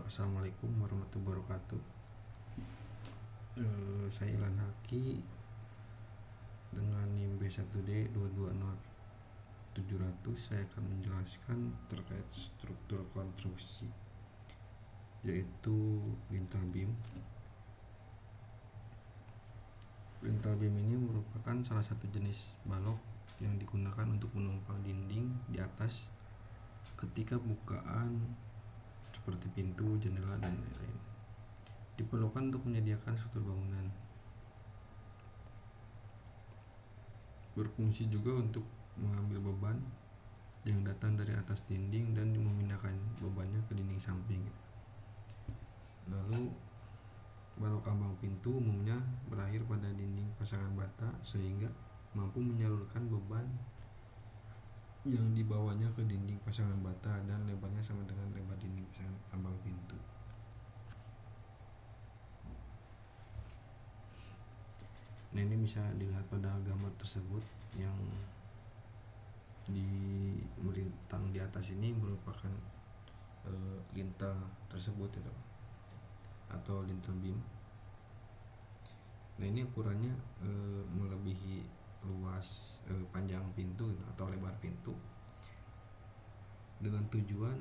Assalamualaikum warahmatullahi wabarakatuh. Saya Ilan Haki dengan NIM B1D 220700. Saya akan menjelaskan terkait struktur konstruksi, yaitu lintel beam. Lintel beam ini merupakan salah satu jenis balok yang digunakan untuk menumpang dinding di atas ketika bukaan seperti pintu, jendela, dan lain-lain. Diperlukan untuk menyediakan struktur bangunan. Berfungsi juga untuk mengambil beban yang datang dari atas dinding dan memindahkan bebannya ke dinding samping. Lalu balok ambang pintu umumnya berakhir pada dinding pasangan bata sehingga mampu menyalurkan beban yang dibawanya ke dinding pasangan bata dan lebarnya sama dengan lebar dinding pasangan ambang pintu. Nah, ini bisa dilihat pada gambar tersebut yang di melintang di atas ini merupakan lintel tersebut itu atau lintel beam. Nah, ini ukurannya melebihi luas panjang pintu atau lebar pintu dengan tujuan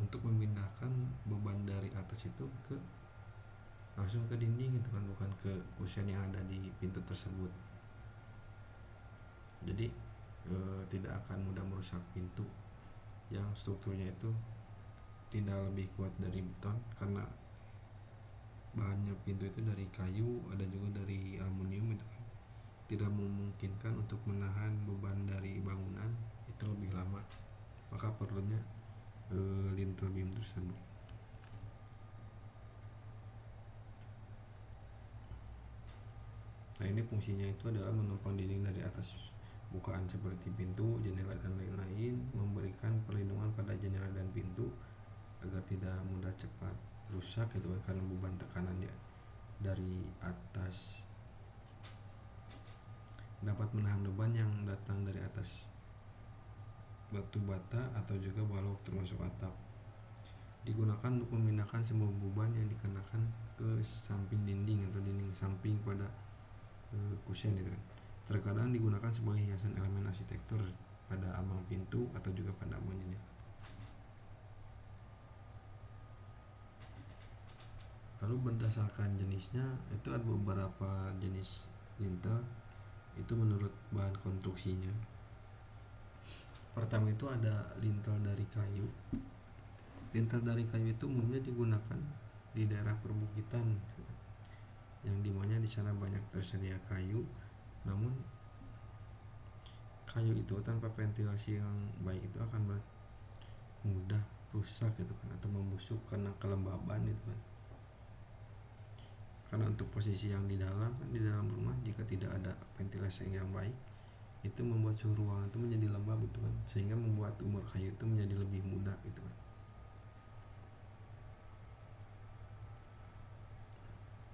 untuk memindahkan beban dari atas itu ke langsung ke dinding gitu kan, bukan ke kusen yang ada di pintu tersebut. Jadi tidak akan mudah merusak pintu yang strukturnya itu tidak lebih kuat dari beton, karena bahannya pintu itu dari kayu, ada juga dari aluminium itu kan. Tidak memungkinkan untuk menahan beban dari bangunan itu lebih lama, maka perlunya lintel beam tersebut. Nah, ini fungsinya itu adalah menopang dinding dari atas bukaan seperti pintu, jendela, dan lain-lain, memberikan perlindungan pada jendela dan pintu agar tidak mudah cepat rusak gitu karena beban tekanan dari atas. Dapat menahan beban yang datang dari atas batu bata atau juga balok termasuk atap. Digunakan untuk memindahkan semua beban yang dikenakan ke samping dinding atau dinding samping pada kusen itu kan. Terkadang digunakan sebagai hiasan elemen arsitektur pada ambang pintu atau juga pada ambang jendela. Lalu berdasarkan jenisnya itu ada beberapa jenis lintel itu menurut bahan konstruksinya. Pertama itu ada lintel dari kayu. Lintel dari kayu itu umumnya digunakan di daerah perbukitan yang dimana di sana banyak tersedia kayu, namun kayu itu tanpa ventilasi yang baik itu akan mudah rusak gitu kan, atau membusuk karena kelembaban itu kan. Karena untuk posisi yang di dalam rumah, jika tidak ada ventilasi yang baik, itu membuat suhu ruangan itu menjadi lembab gitu kan, sehingga membuat umur kayu itu menjadi lebih muda gitu kan.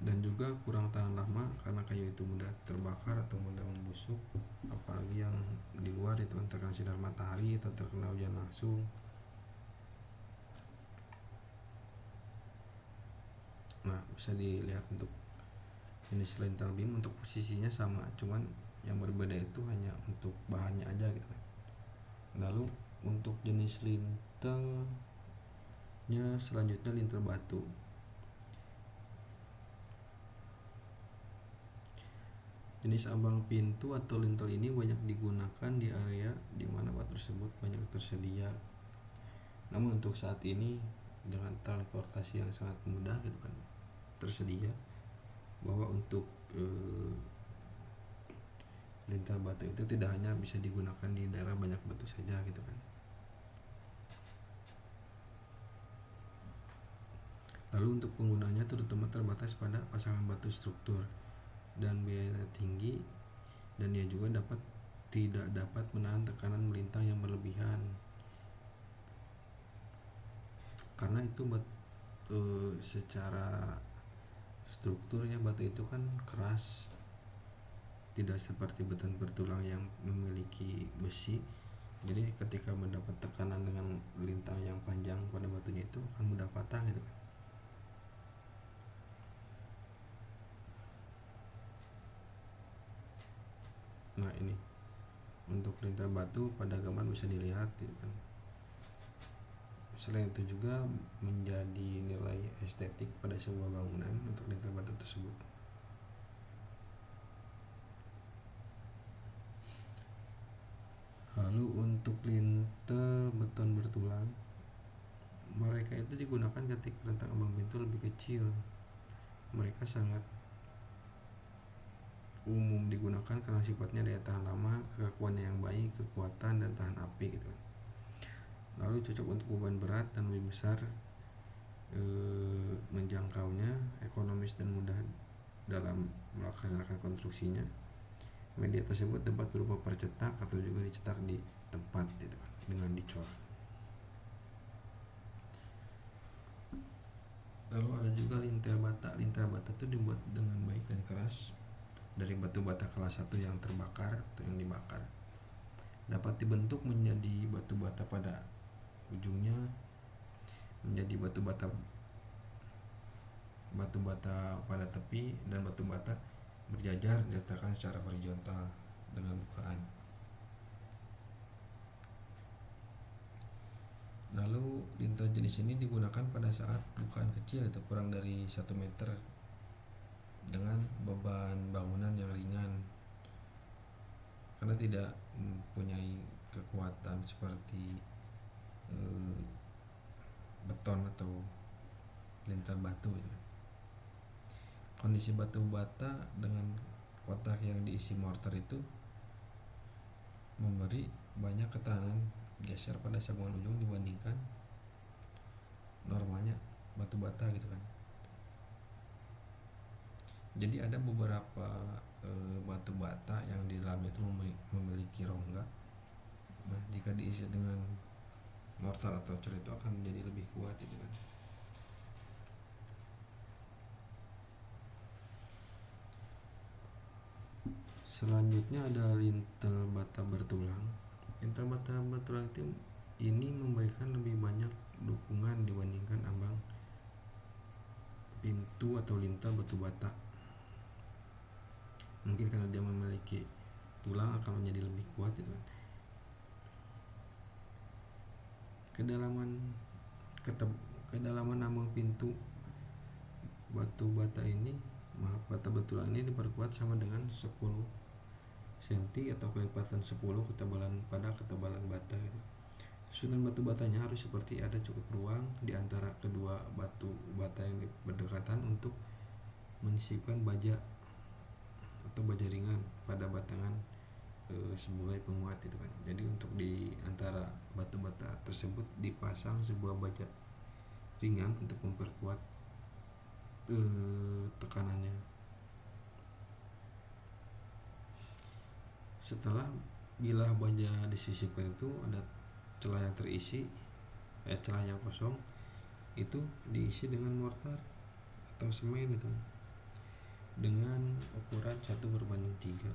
Dan juga kurang tahan lama karena kayu itu mudah terbakar atau mudah membusuk, apalagi yang di luar itu kan terkena sinar matahari atau terkena hujan langsung. Nah, bisa dilihat untuk jenis lintel beam untuk posisinya sama, cuman yang berbeda itu hanya untuk bahannya aja gitu kan. Lalu untuk jenis lintelnya selanjutnya lintel batu. Jenis ambang pintu atau lintel ini banyak digunakan di area di mana batu tersebut banyak tersedia. Namun untuk saat ini dengan transportasi yang sangat mudah gitu kan tersedia, bahwa untuk lintel batu itu tidak hanya bisa digunakan di daerah banyak batu saja gitu kan. Lalu untuk penggunanya terutama terbatas pada pasangan batu struktur dan biayanya tinggi, dan dia juga tidak dapat menahan tekanan melintang yang berlebihan. Karena itu secara strukturnya batu itu kan keras, tidak seperti beton bertulang yang memiliki besi. Jadi ketika mendapat tekanan dengan lintang yang panjang pada batunya itu akan mudah patah gitu kan. Nah ini untuk lintel batu pada gambar bisa dilihat gitu kan. Selain itu juga menjadi nilai estetik pada sebuah bangunan untuk lintel batu tersebut. Lalu untuk lintel beton bertulang, mereka itu digunakan ketika rentang ambang pintu lebih kecil. Mereka sangat umum digunakan karena sifatnya daya tahan lama, kekakuannya yang baik, kekuatan dan tahan api gitu. Lalu cocok untuk beban berat dan lebih besar, menjangkaunya, ekonomis dan mudah dalam melaksanakan konstruksinya. Media tersebut dapat berupa percetak atau juga dicetak di tempat gitu kan, dengan dicor. Lalu ada juga lintel bata. Lintel bata itu dibuat dengan baik dan keras dari batu bata kelas 1 yang terbakar atau yang dibakar. Dapat dibentuk menjadi batu bata pada ujungnya, menjadi batu bata pada tepi, dan batu bata berjajar diletakkan secara horizontal dengan bukaan. Lalu lintel jenis ini digunakan pada saat bukaan kecil atau kurang dari 1 meter dengan beban bangunan yang ringan karena tidak mempunyai kekuatan seperti beton atau lintel batu gitu. Kondisi batu bata dengan kotak yang diisi mortar itu memberi banyak ketahanan geser pada sambungan ujung dibandingkan normalnya batu bata gitu kan. Jadi ada beberapa batu bata yang di dalamnya itu memiliki rongga. Nah, jika diisi dengan mortar atau cor itu akan menjadi lebih kuat gitu kan. Selanjutnya ada lintel bata bertulang. Lintel bata bertulang ini memberikan lebih banyak dukungan dibandingkan ambang pintu atau lintel batu bata. Mungkin karena dia memiliki tulang akan menjadi lebih kuat gitu kan. Kedalaman ambang pintu batu bata bertulang ini diperkuat sama dengan 10 cm atau kelipatan 10 ketebalan bata gitu. Susunan batu batanya harus seperti ada cukup ruang di antara kedua batu bata yang berdekatan untuk menyisipkan baja atau baja ringan pada batangan sebagai penguat itu kan. Jadi untuk di antara batu bata tersebut dipasang sebuah baja ringan untuk memperkuat tekanannya. Setelah bilah baja disisipkan itu ada celah yang terisi, celah yang kosong itu diisi dengan mortar atau semen itu dengan ukuran 1:3.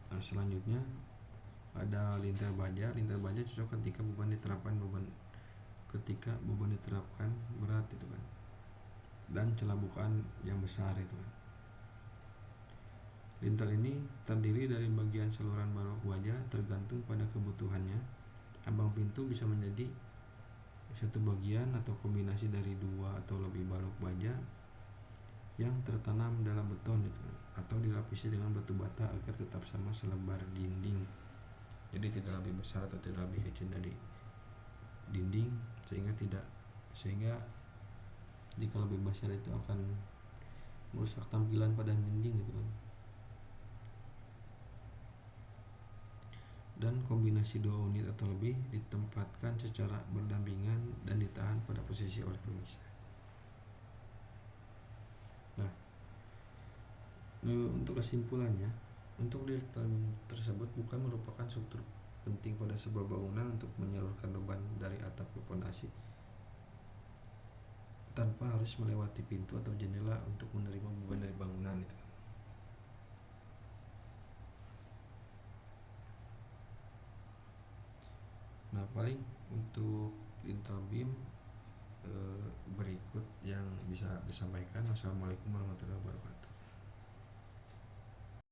Nah, selanjutnya ada lintel baja. Lintel baja cocok ketika beban diterapkan berat itu kan, dan celah bukaan yang besar itu kan. Lintel ini terdiri dari bagian saluran balok baja tergantung pada kebutuhannya. Ambang pintu bisa menjadi satu bagian atau kombinasi dari 2 atau lebih balok baja yang tertanam dalam beton gitu kan, atau dilapisi dengan batu bata agar tetap sama selebar dinding. Jadi tidak lebih besar atau tidak lebih kecil dari dinding sehingga jika lebih besar itu akan merusak tampilan pada dinding gitu kan. Dan kombinasi 2 unit atau lebih ditempatkan secara berdampingan dan ditahan pada posisi oleh pemisah. Nah, untuk kesimpulannya, untuk lintel tersebut bukan merupakan struktur penting pada sebuah bangunan untuk menyalurkan beban dari atap ke fondasi tanpa harus melewati pintu atau jendela untuk menerima beban dari bangunan itu. Nah, paling untuk lintel beam berikut yang bisa disampaikan. Wassalamualaikum warahmatullahi wabarakatuh.